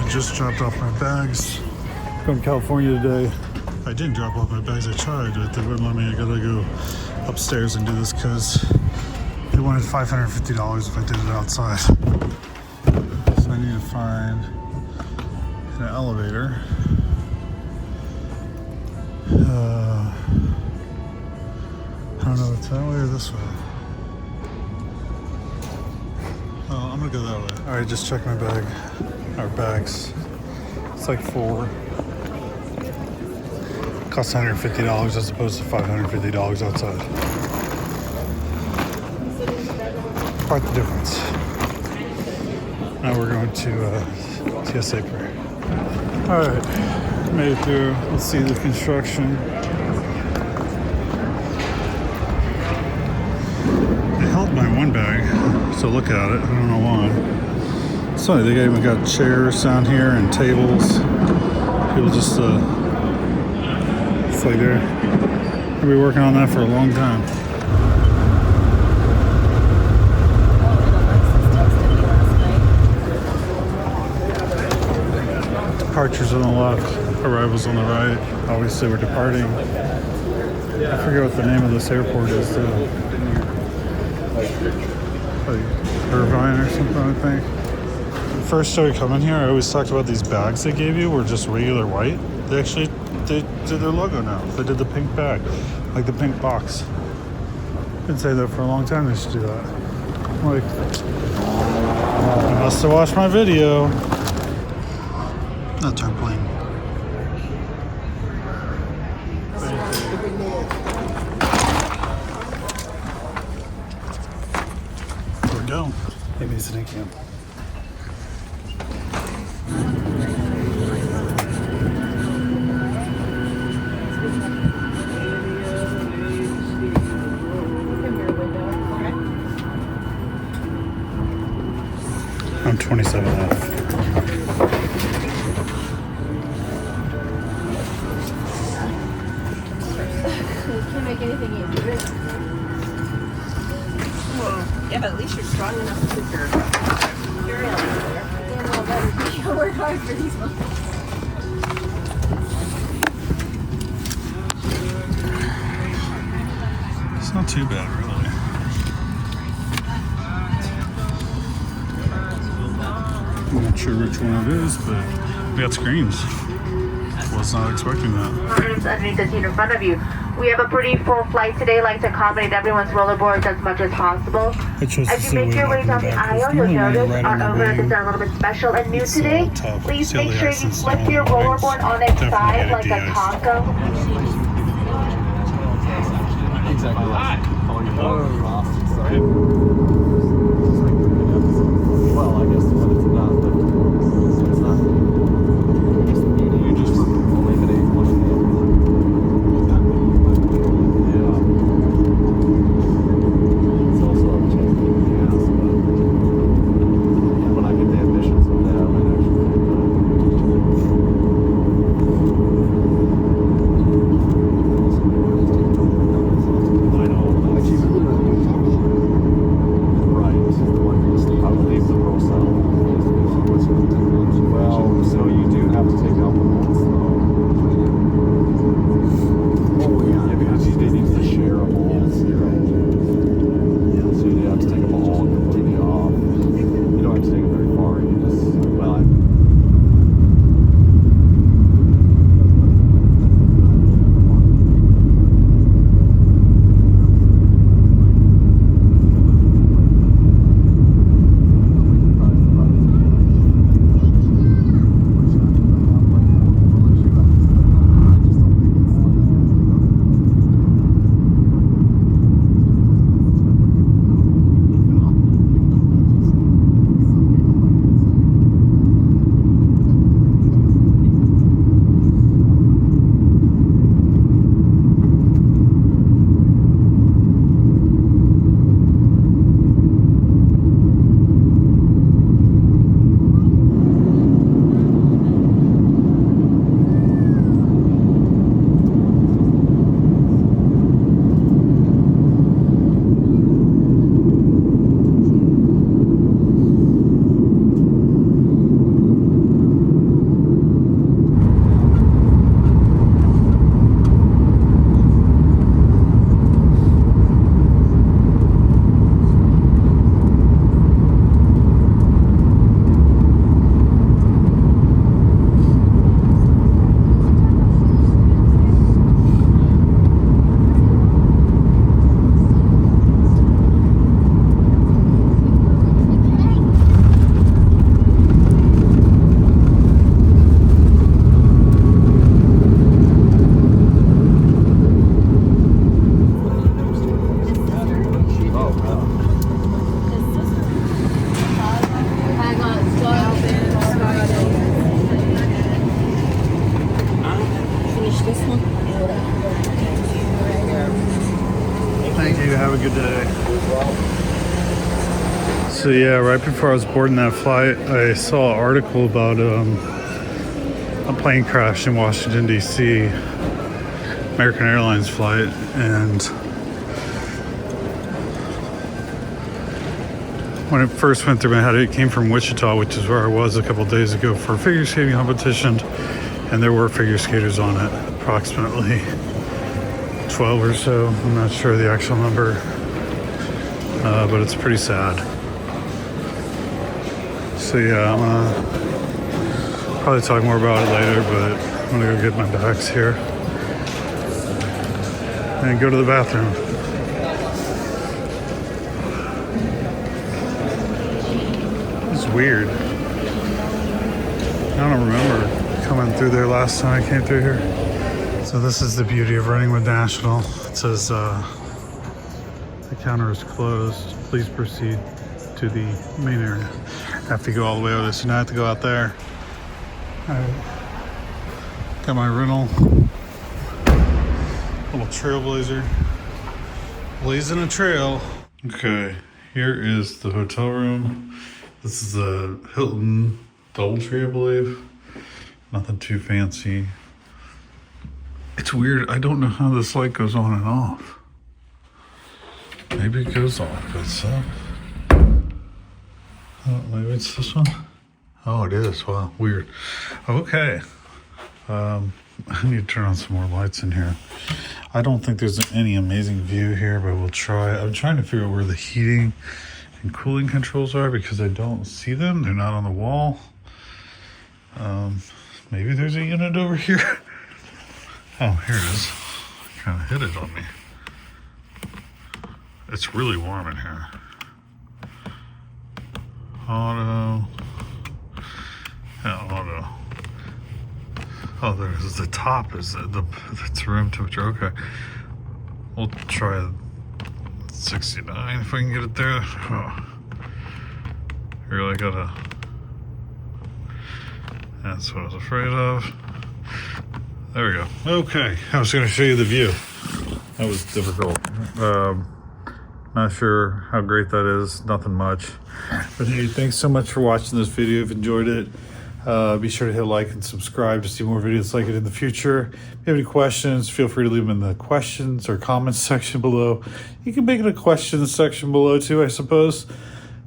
I just dropped off my bags. Going to California today. I didn't drop off my bags. I tried, but they wouldn't let me. I gotta go upstairs and do this because they wanted $550 if I did it outside. So I need to find an elevator. I don't know if it's that way or this way. Oh, I'm gonna go that way. All right, just check my bag. Our bags. It's like full. Costs $150 as opposed to $550 outside. Quite the difference. Now we're going to TSA prayer. All right, made it through. Let's see the construction. They held my one bag, so look at it. I don't know why. It's funny, they even got chairs down here and tables. People just it's like they're gonna be working on that for a long time. Departures on the left, arrivals on the right. Obviously we're departing. I forget what the name of this airport is. Like Irvine or something, I think. When I first started coming here, I always talked about these bags they gave you were just regular white. They did their logo now. They did the pink bag, like the pink box. Been saying that for a long time. They should do that. Like, I must have watched my video. Not trampoline. There we go. Maybe it's an ATM. I'm 27F. Can't make anything easier. Well, yeah, but at least you're strong enough to put your material in there. Yeah, well, better. You'll work hard for these ones. It's not too bad, really. I'm not sure which one it is, but we got screens. Was not expecting that. Underneath the seat in front of you. We have a pretty full flight today. Like to accommodate everyone's rollerboards as much as possible. As you make your way down the aisle, you'll notice our overheads are a little bit special and new today. Please make sure you flip your rollerboard on its side like a taco. Exactly. Well, I guess what it's not, but it's not. You just eliminate one of the yeah. It's also a chance to kick the ass, but when I get the ambitions of that, I might actually I know. Right. I believe the pro style. So yeah, right before I was boarding that flight, I saw an article about a plane crash in Washington, D.C., American Airlines flight, and when it first went through my head, it came from Wichita, which is where I was a couple days ago for a figure skating competition, and there were figure skaters on it, approximately 12 or so. I'm not sure the actual number, but it's pretty sad. So yeah, I'm gonna probably talk more about it later, but I'm gonna go get my bags here and go to the bathroom. It's weird. I don't remember coming through there last time I came through here. So this is the beauty of running with National. It says the counter is closed. Please proceed to the main area. I have to go all the way over this, so now I have to go out there. Got my rental, little trailblazer, blazing a trail. Okay, here is the hotel room. This is a Hilton DoubleTree, I believe. Nothing too fancy. It's weird, I don't know how this light goes on and off. Maybe it goes off, but oh, maybe it's this one. Oh, it is. Wow, weird. Okay. I need to turn on some more lights in here. I don't think there's any amazing view here, but we'll try. I'm trying to figure out where the heating and cooling controls are because I don't see them. They're not on the wall. Maybe there's a unit over here. Oh, here it is. Kind of hit it on me. It's really warm in here. Auto. Yeah, auto. Oh, there's the top. Is that's room temperature. Okay. We'll try 69 if I can get it there. Oh. Really gotta. That's what I was afraid of. There we go. Okay. I was gonna show you the view. That was difficult. Not sure how great that is. Nothing much. But hey, thanks so much for watching this video. If you enjoyed it, be sure to hit like and subscribe to see more videos like it in the future. If you have any questions, feel free to leave them in the questions or comments section below. You can make it a questions section below too, I suppose.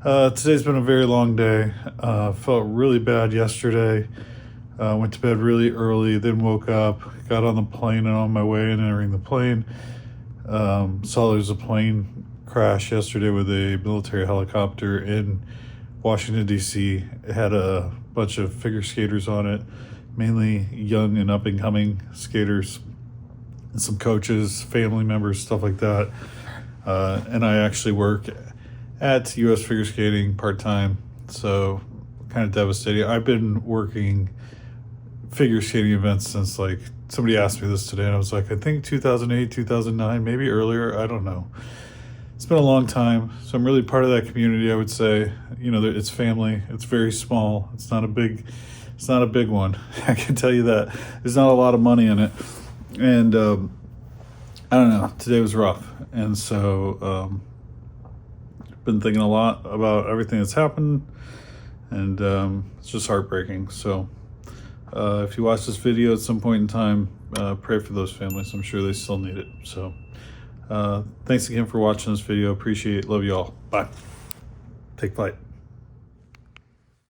Today's been a very long day. Felt really bad yesterday. Went to bed really early, then woke up, got on the plane, and on my way and entering the plane, saw there was a plane crash yesterday with a military helicopter in Washington, D.C. It had a bunch of figure skaters on it, mainly young and up-and-coming skaters, and some coaches, family members, stuff like that. And I actually work at U.S. Figure Skating part-time, so kind of devastating. I've been working figure skating events since, like, somebody asked me this today, and I was like, I think 2008, 2009, maybe earlier, I don't know. It's been a long time, so I'm really part of that community, I would say. You know, it's family. It's very small. It's not a big one. I can tell you that. There's not a lot of money in it. And I don't know. Today was rough. And so been thinking a lot about everything that's happened. And it's just heartbreaking. So if you watch this video at some point in time, pray for those families. I'm sure they still need it. So thanks again for watching this video. Appreciate it. Love you all. Bye. Take flight.